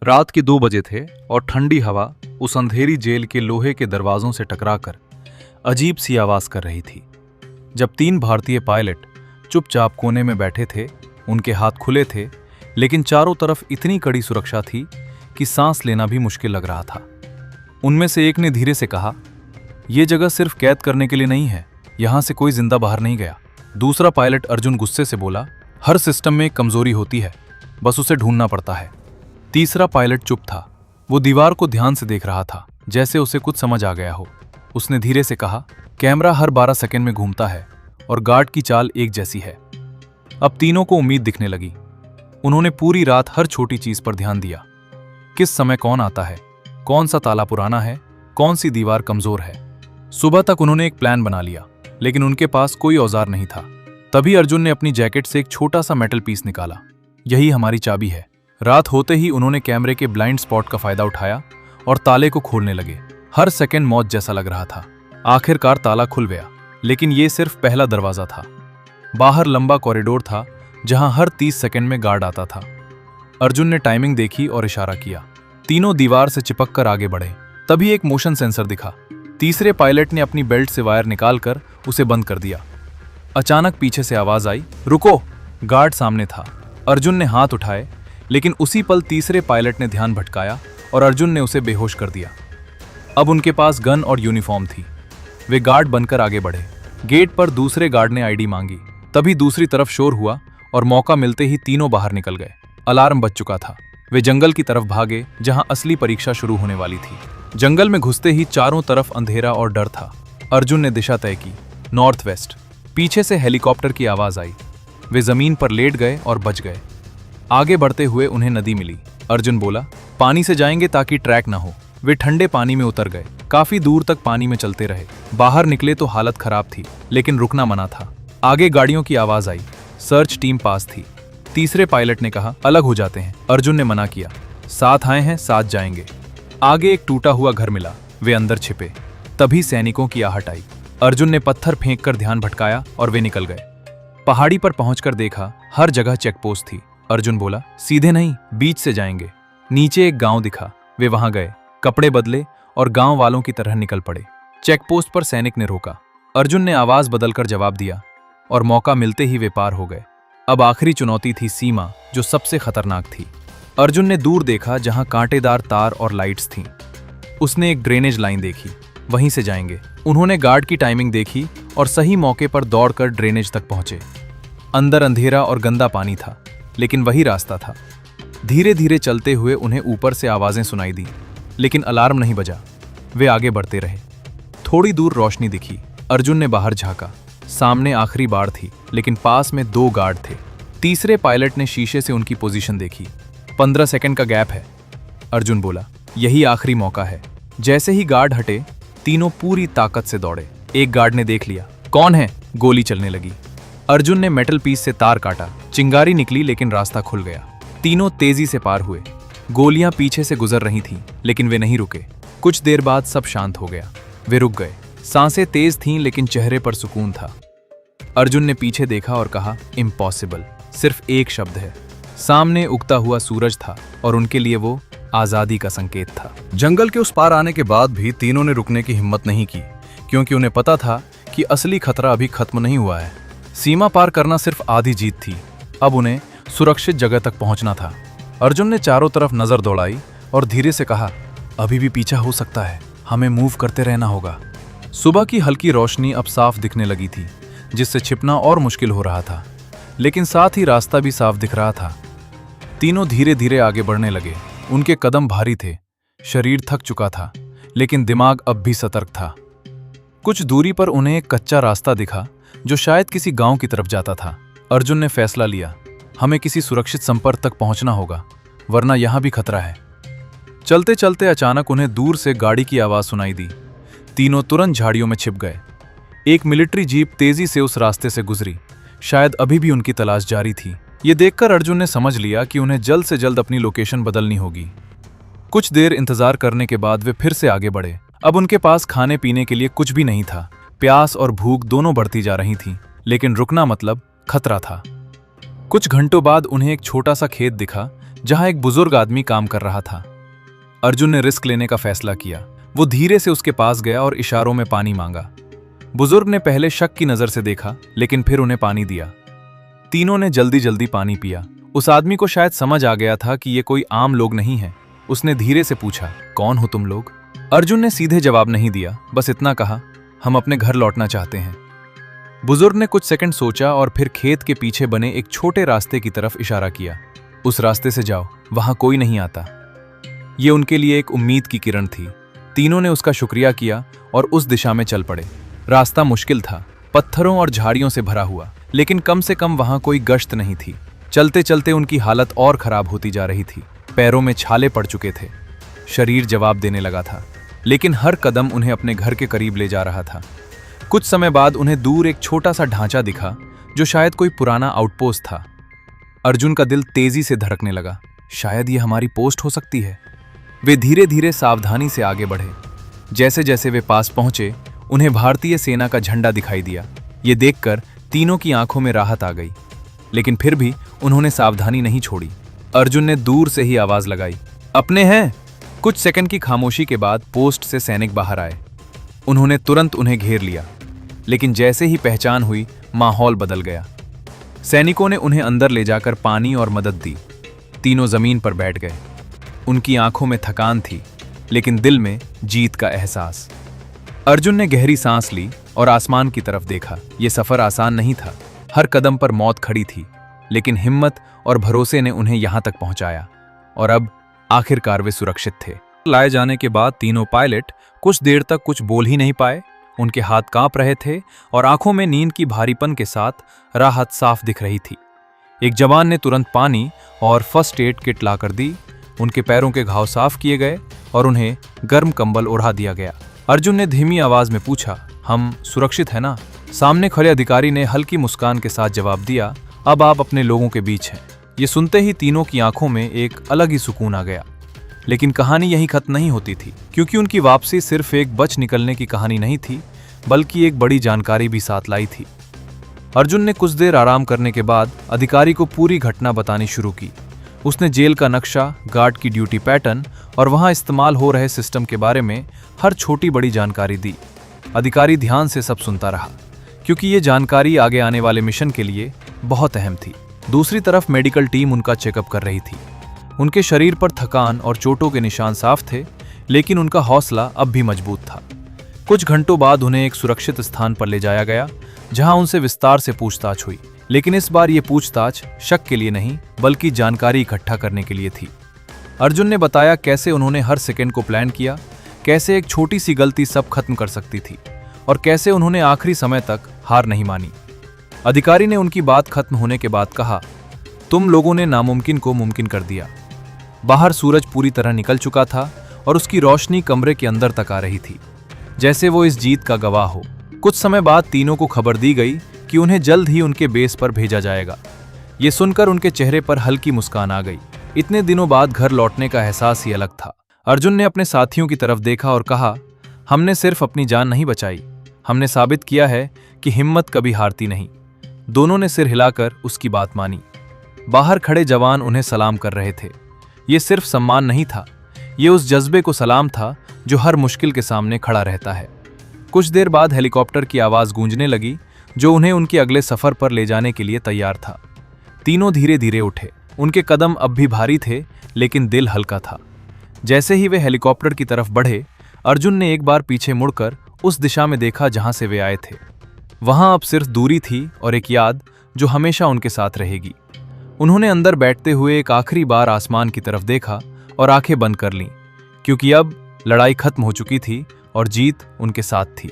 रात के 2 बजे थे और ठंडी हवा उस अंधेरी जेल के लोहे के दरवाजों से टकराकर अजीब सी आवाज कर रही थी। जब 3 भारतीय पायलट चुपचाप कोने में बैठे थे, उनके हाथ खुले थे, लेकिन चारों तरफ इतनी कड़ी सुरक्षा थी कि सांस लेना भी मुश्किल लग रहा था। उनमें से एक ने धीरे से कहा, यह जगह सिर्फ कैद करने के लिए नहीं है, यहां से कोई जिंदा बाहर नहीं गया। दूसरा पायलट अर्जुन गुस्से से बोला, हर सिस्टम में एक कमजोरी होती है, बस उसे ढूंढना पड़ता है। तीसरा पायलट चुप था। वो दीवार को ध्यान से देख रहा था, जैसे उसे कुछ समझ आ गया हो। उसने धीरे से कहा, कैमरा हर 12 सेकंड में घूमता है और गार्ड की चाल एक जैसी है। अब तीनों को उम्मीद दिखने लगी। उन्होंने पूरी रात हर छोटी चीज पर ध्यान दिया। किस समय कौन आता है, कौन सा ताला पुराना है, कौन सी दीवार कमजोर है। सुबह तक उन्होंने एक प्लान बना लिया, लेकिन उनके पास कोई औजार नहीं था। तभी अर्जुन ने अपनी जैकेट से एक छोटा सा मेटल पीस निकाला। यही हमारी चाबी है। रात होते ही उन्होंने कैमरे के ब्लाइंड स्पॉट का फायदा उठाया और ताले को खोलने लगे। हर सेकंड मौत जैसा लग रहा था। आखिरकार ताला खुल गया, लेकिन यह सिर्फ पहला दरवाजा था। बाहर लंबा कॉरिडोर था जहां हर 30 सेकंड में गार्ड आता था। अर्जुन ने टाइमिंग देखी और इशारा किया। तीनों दीवार से चिपक कर आगे बढ़े। तभी एक मोशन सेंसर दिखा। तीसरे पायलट ने अपनी बेल्ट से वायर निकालकर उसे बंद कर दिया। अचानक पीछे से आवाज आई, रुको। गार्ड सामने था। अर्जुन ने हाथ उठाए, लेकिन उसी पल तीसरे पायलट ने ध्यान भटकाया और अर्जुन ने उसे बेहोश कर दिया। अब उनके पास गन और यूनिफॉर्म थी। वे गार्ड बनकर आगे बढ़े। गेट पर दूसरे गार्ड ने आईडी मांगी। तभी दूसरी तरफ शोर हुआ और मौका मिलते ही तीनों बाहर निकल गए। अलार्म बज चुका था। वे जंगल की तरफ भागे, जहां असली परीक्षा शुरू होने वाली थी। जंगल में घुसते ही चारों तरफ अंधेरा और डर था। अर्जुन ने दिशा तय की, नॉर्थ वेस्ट। पीछे से हेलीकॉप्टर की आवाज आई। वे जमीन पर लेट गए और बच गए। आगे बढ़ते हुए उन्हें नदी मिली। अर्जुन बोला, पानी से जाएंगे ताकि ट्रैक ना हो। वे ठंडे पानी में उतर गए। काफी दूर तक पानी में चलते रहे। बाहर निकले तो हालत खराब थी, लेकिन रुकना मना था। आगे गाड़ियों की आवाज आई। सर्च टीम पास थी। तीसरे पायलट ने कहा, अलग हो जाते हैं। अर्जुन ने मना किया, साथ आए हैं साथ जाएंगे। आगे एक टूटा हुआ घर मिला। वे अंदर छिपे। तभी सैनिकों की आहट आई। अर्जुन ने पत्थर फेंककर ध्यान भटकाया और वे निकल गए। पहाड़ी पर पहुंचकर देखा, हर जगह चेकपोस्ट थी। अर्जुन बोला, सीधे नहीं, बीच से जाएंगे। नीचे एक गांव दिखा। वे वहां गए, कपड़े बदले और गांव वालों की तरह निकल पड़े। चेकपोस्ट पर सैनिक ने रोका। अर्जुन ने आवाज बदलकर जवाब दिया और मौका मिलते ही वे पार हो गए। अब आखिरी चुनौती थी सीमा, जो सबसे खतरनाक थी। अर्जुन ने दूर देखा, जहां कांटेदार तार और लाइट्स थीं। उसने एक ड्रेनेज लाइन देखी, वहीं से जाएंगे। उन्होंने गार्ड की टाइमिंग देखी और सही मौके पर दौड़कर ड्रेनेज तक पहुंचे। अंदर अंधेरा और गंदा पानी था, लेकिन वही रास्ता था। धीरे धीरे चलते हुए उन्हें ऊपर से आवाजें सुनाई दी, लेकिन अलार्म नहीं बजा। वे आगे बढ़ते रहे। थोड़ी दूर रोशनी दिखी। अर्जुन ने बाहर झांका। सामने आखिरी बाड़ थी, लेकिन पास में 2 गार्ड थे। तीसरे पायलट ने शीशे से उनकी पोजीशन देखी। 15 सेकंड का गैप है। अर्जुन बोला, यही आखिरी मौका है। जैसे ही गार्ड हटे, तीनों पूरी ताकत से दौड़े। एक गार्ड ने देख लिया, कौन है? गोली चलने लगी। अर्जुन ने मेटल पीस से तार काटा। चिंगारी निकली, लेकिन रास्ता खुल गया। तीनों तेजी से पार हुए। गोलियां पीछे से गुजर रही थीं, लेकिन वे नहीं रुके। कुछ देर बाद सब शांत हो गया। वे रुक गए। सांसें तेज थीं, लेकिन चेहरे पर सुकून था। अर्जुन ने पीछे देखा और कहा, इम्पॉसिबल। सिर्फ एक शब्द है। सामने उगता हुआ सूरज था और उनके लिए वो आजादी का संकेत था। जंगल के उस पार आने के बाद भी तीनों ने रुकने की हिम्मत नहीं की, क्योंकि उन्हें पता था कि असली खतरा अभी खत्म नहीं हुआ है। सीमा पार करना सिर्फ आधी जीत थी। अब उन्हें सुरक्षित जगह तक पहुंचना था। अर्जुन ने चारों तरफ नजर दौड़ाई और धीरे से कहा, अभी भी पीछा हो सकता है, हमें मूव करते रहना होगा। सुबह की हल्की रोशनी अब साफ दिखने लगी थी, जिससे छिपना और मुश्किल हो रहा था, लेकिन साथ ही रास्ता भी साफ दिख रहा था। तीनों धीरे धीरे आगे बढ़ने लगे। उनके कदम भारी थे, शरीर थक चुका था, लेकिन दिमाग अब भी सतर्क था। कुछ दूरी पर उन्हें एक कच्चा रास्ता दिखा, जो शायद किसी गांव की तरफ जाता था। अर्जुन ने फैसला लिया, हमें किसी सुरक्षित संपर्क तक पहुंचना होगा, वरना यहां भी खतरा है। चलते चलते अचानक उन्हें दूर से गाड़ी की आवाज सुनाई दी। तीनों तुरंत झाड़ियों में छिप गए। एक मिलिट्री जीप तेजी से उस रास्ते से गुजरी। शायद अभी भी उनकी तलाश जारी थी। ये देखकर अर्जुन ने समझ लिया कि उन्हें जल्द से जल्द अपनी लोकेशन बदलनी होगी। कुछ देर इंतजार करने के बाद वे फिर से आगे बढ़े। अब उनके पास खाने पीने के लिए कुछ भी नहीं था। प्यास और भूख दोनों बढ़ती जा रही थीं, लेकिन रुकना मतलब खतरा था। कुछ घंटों बाद उन्हें एक छोटा सा खेत दिखा, जहां एक बुजुर्ग आदमी काम कर रहा था। अर्जुन ने रिस्क लेने का फैसला किया। वो धीरे से उसके पास गया और इशारों में पानी मांगा। बुजुर्ग ने पहले शक की नजर से देखा, लेकिन फिर उन्हें पानी दिया। तीनों ने जल्दी जल्दी पानी पिया। उस आदमी को शायद समझ आ गया था कि ये कोई आम लोग नहीं है। उसने धीरे से पूछा, कौन हो तुम लोग? अर्जुन ने सीधे जवाब नहीं दिया, बस इतना कहा, हम अपने घर लौटना चाहते हैं। बुजुर्ग ने कुछ सेकंड सोचा और फिर खेत के पीछे बने एक छोटे रास्ते की तरफ इशारा किया। उस रास्ते से जाओ, वहां कोई नहीं आता। ये उनके लिए एक उम्मीद की किरण थी। तीनों ने उसका शुक्रिया किया और उस दिशा में चल पड़े। रास्ता मुश्किल था, पत्थरों और झाड़ियों से भरा हुआ, लेकिन कम से कम वहां कोई गश्त नहीं थी। चलते चलते उनकी हालत और खराब होती जा रही थी। पैरों में छाले पड़ चुके थे। शरीर जवाब देने लगा था, लेकिन हर कदम उन्हें अपने घर के करीब ले जा रहा था। कुछ समय बाद उन्हें दूर एक छोटा सा ढांचा दिखा, जो शायद कोई पुराना आउटपोस्ट था। अर्जुन का दिल तेजी से धड़कने लगा। शायद ये हमारी पोस्ट हो सकती है। वे धीरे धीरे सावधानी से आगे बढ़े। जैसे जैसे वे पास पहुंचे, उन्हें भारतीय सेना का झंडा दिखाई दिया। ये देखकर तीनों की आंखों में राहत आ गई, लेकिन फिर भी उन्होंने सावधानी नहीं छोड़ी। अर्जुन ने दूर से ही आवाज लगाई, अपने हैं। कुछ सेकंड की खामोशी के बाद पोस्ट से सैनिक बाहर आए। उन्होंने तुरंत उन्हें घेर लिया, लेकिन जैसे ही पहचान हुई, माहौल बदल गया। सैनिकों ने उन्हें अंदर ले जाकर पानी और मदद दी। तीनों जमीन पर बैठ गए। उनकी आंखों में थकान थी, लेकिन दिल में जीत का एहसास। अर्जुन ने गहरी सांस ली और आसमान की तरफ देखा। यह सफर आसान नहीं था। हर कदम पर मौत खड़ी थी, लेकिन हिम्मत और भरोसे ने उन्हें यहां तक पहुंचाया। और अब आखिरकार वे सुरक्षित थे। लाए जाने के बाद तीनों पायलट कुछ देर तक कुछ बोल ही नहीं पाए। उनके हाथ कांप रहे थे और आंखों में नींद की भारीपन के साथ राहत साफ दिख रही थी। एक जवान ने तुरंत पानी और फर्स्ट एड किट लाकर दी। उनके पैरों के घाव साफ किए गए और उन्हें गर्म कंबल ओढ़ा दिया गया। अर्जुन ने धीमी आवाज में पूछा, हम सुरक्षित है ना? सामने खड़े अधिकारी ने हल्की मुस्कान के साथ जवाब दिया, अब आप अपने लोगों के बीच हैं। ये सुनते ही तीनों की आंखों में एक अलग ही सुकून आ गया। लेकिन कहानी यहीं खत्म नहीं होती थी, क्योंकि उनकी वापसी सिर्फ एक बच निकलने की कहानी नहीं थी, बल्कि एक बड़ी जानकारी भी साथ लाई थी। अर्जुन ने कुछ देर आराम करने के बाद अधिकारी को पूरी घटना बतानी शुरू की। उसने जेल का नक्शा, गार्ड की ड्यूटी पैटर्न और वहां इस्तेमाल हो रहे सिस्टम के बारे में हर छोटी बड़ी जानकारी दी। अधिकारी ध्यान से सब सुनता रहा, क्योंकि ये जानकारी आगे आने वाले मिशन के लिए बहुत अहम थी। दूसरी तरफ मेडिकल टीम उनका चेकअप कर रही थी। उनके शरीर पर थकान और चोटों के निशान साफ थे, लेकिन उनका हौसला अब भी मजबूत था। कुछ घंटों बाद उन्हें एक सुरक्षित स्थान पर ले जाया गया, जहां उनसे विस्तार से पूछताछ हुई। लेकिन इस बार ये पूछताछ शक के लिए नहीं, बल्कि जानकारी इकट्ठा करने के लिए थी। अर्जुन ने बताया कैसे उन्होंने हर सेकंड को प्लान किया, कैसे एक छोटी सी गलती सब खत्म कर सकती थी, और कैसे उन्होंने आखिरी समय तक हार नहीं मानी। अधिकारी ने उनकी बात खत्म होने के बाद कहा, तुम लोगों ने नामुमकिन को मुमकिन कर दिया। बाहर सूरज पूरी तरह निकल चुका था और उसकी रोशनी कमरे के अंदर तक आ रही थी, जैसे वो इस जीत का गवाह हो। कुछ समय बाद तीनों को खबर दी गई कि उन्हें जल्द ही उनके बेस पर भेजा जाएगा। ये सुनकर उनके चेहरे पर हल्की मुस्कान आ गई। इतने दिनों बाद घर लौटने का एहसास ही अलग था। अर्जुन ने अपने साथियों की तरफ देखा और कहा, हमने सिर्फ अपनी जान नहीं बचाई, हमने साबित किया है कि हिम्मत कभी हारती नहीं। दोनों ने सिर हिलाकर उसकी बात मानी। बाहर खड़े जवान उन्हें सलाम कर रहे थे। ये सिर्फ सम्मान नहीं था, ये उस जज्बे को सलाम था जो हर मुश्किल के सामने खड़ा रहता है। कुछ देर बाद हेलीकॉप्टर की आवाज गूंजने लगी, जो उन्हें उनके अगले सफर पर ले जाने के लिए तैयार था। तीनों धीरे धीरे उठे। उनके कदम अब भी भारी थे, लेकिन दिल हल्का था। जैसे ही वे हेलीकॉप्टर की तरफ बढ़े, अर्जुन ने एक बार पीछे मुड़कर उस दिशा में देखा जहां से वे आए थे। वहां अब सिर्फ दूरी थी और एक याद जो हमेशा उनके साथ रहेगी। उन्होंने अंदर बैठते हुए एक आखिरी बार आसमान की तरफ देखा और आंखें बंद कर लीं, क्योंकि अब लड़ाई खत्म हो चुकी थी और जीत उनके साथ थी।